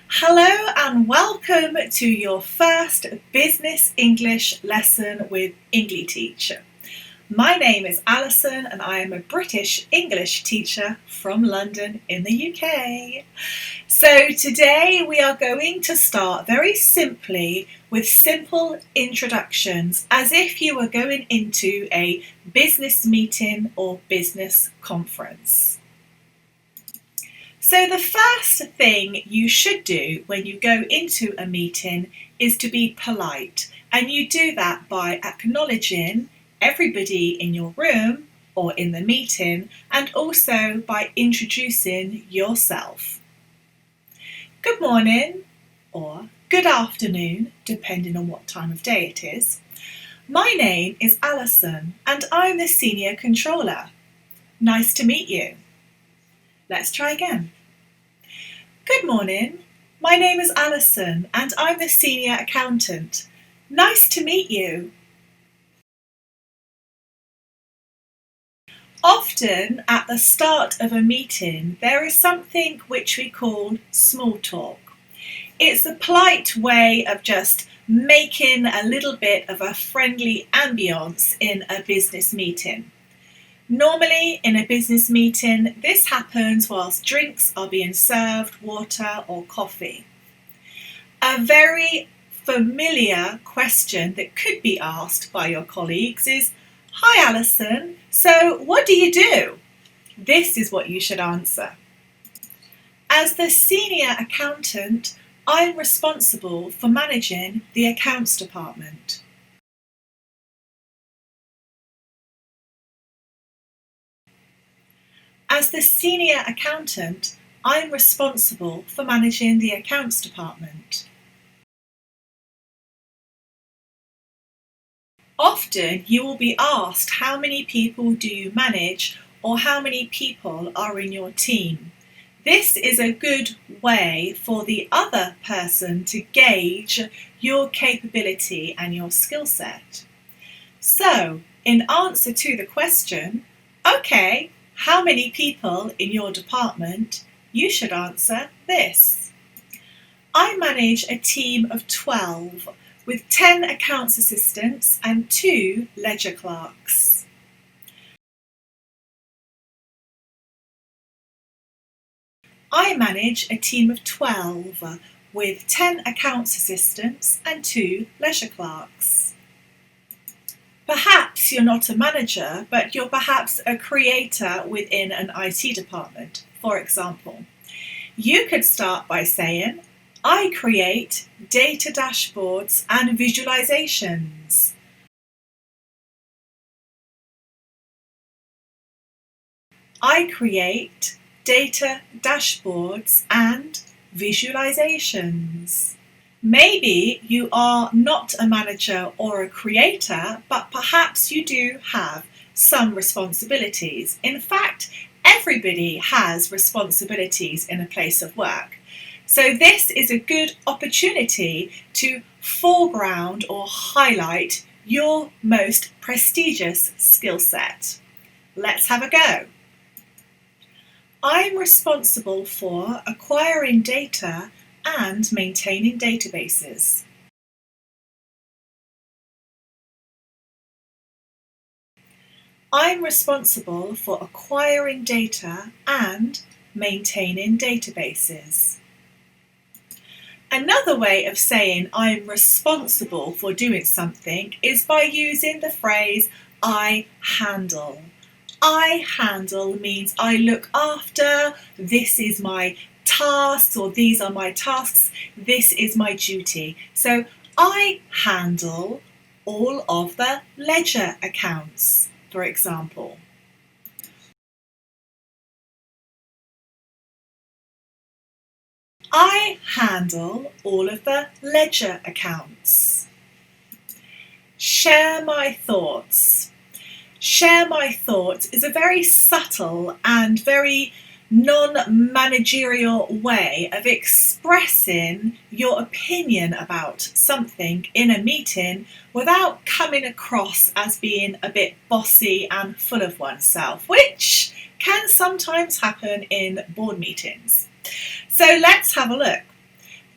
Hello and welcome to your first business English lesson with Engli-teach. My name is Alison and I am a British English teacher from London in the UK. So today we are going to start very simply with simple introductions as if you were going into a business meeting or business conference. So the first thing you should do when you go into a meeting is to be polite, and you do that by acknowledging everybody in your room or in the meeting, and also by introducing yourself. Good morning or good afternoon, depending on what time of day it is. My name is Alison and I'm the Senior Controller. Nice to meet you. Let's try again. Good morning, my name is Alison and I'm the Senior Accountant. Nice to meet you. Often at the start of a meeting there is something which we call small talk. It's a polite way of just making a little bit of a friendly ambience in a business meeting. Normally in a business meeting, this happens whilst drinks are being served, water or coffee. A very familiar question that could be asked by your colleagues is, "Hi Alison, so what do you do?" This is what you should answer. As the senior accountant, I'm responsible for managing the accounts department. As the senior accountant, I'm responsible for managing the accounts department. Often you will be asked how many people do you manage or how many people are in your team. This is a good way for the other person to gauge your capability and your skill set. So, in answer to the question, okay, how many people in your department? You should answer this. I manage a team of 12 with 10 accounts assistants and 2 ledger clerks. I manage a team of 12 with 10 accounts assistants and 2 leisure clerks. Perhaps you're not a manager, but you're perhaps a creator within an IT department. For example, you could start by saying, I create data dashboards and visualizations. I create data dashboards and visualizations. Maybe you are not a manager or a creator, but perhaps you do have some responsibilities. In fact, everybody has responsibilities in a place of work. So this is a good opportunity to foreground or highlight your most prestigious skill set. Let's have a go. I'm responsible for acquiring data and maintaining databases. I'm responsible for acquiring data and maintaining databases. Another way of saying I'm responsible for doing something is by using the phrase I handle. I handle means I look after, this is my tasks or these are my tasks, this is my duty. So I handle all of the ledger accounts, for example. I handle all of the ledger accounts. Share my thoughts. Share my thoughts is a very subtle and very non-managerial way of expressing your opinion about something in a meeting without coming across as being a bit bossy and full of oneself, which can sometimes happen in board meetings. So let's have a look.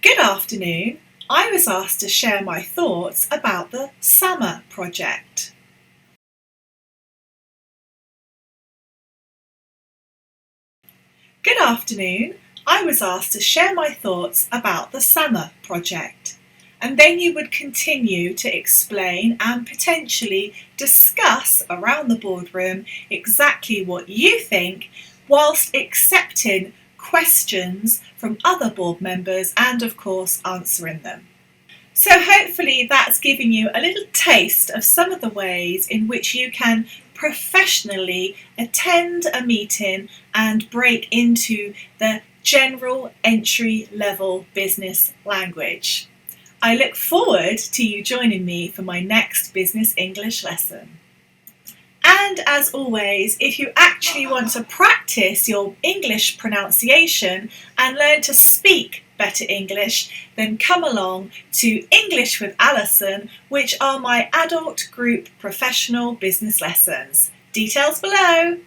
Good afternoon. I was asked to share my thoughts about the summer project. Good afternoon. I was asked to share my thoughts about the summer project. And then you would continue to explain and potentially discuss around the boardroom exactly what you think, whilst accepting questions from other board members and of course answering them. So hopefully that's given you a little taste of some of the ways in which you can professionally attend a meeting and break into the general entry level business language. I look forward to you joining me for my next business English lesson. And as always, if you actually want to practice your English pronunciation and learn to speak better English, then come along to English with Alison, which are my adult group professional business lessons. Details below.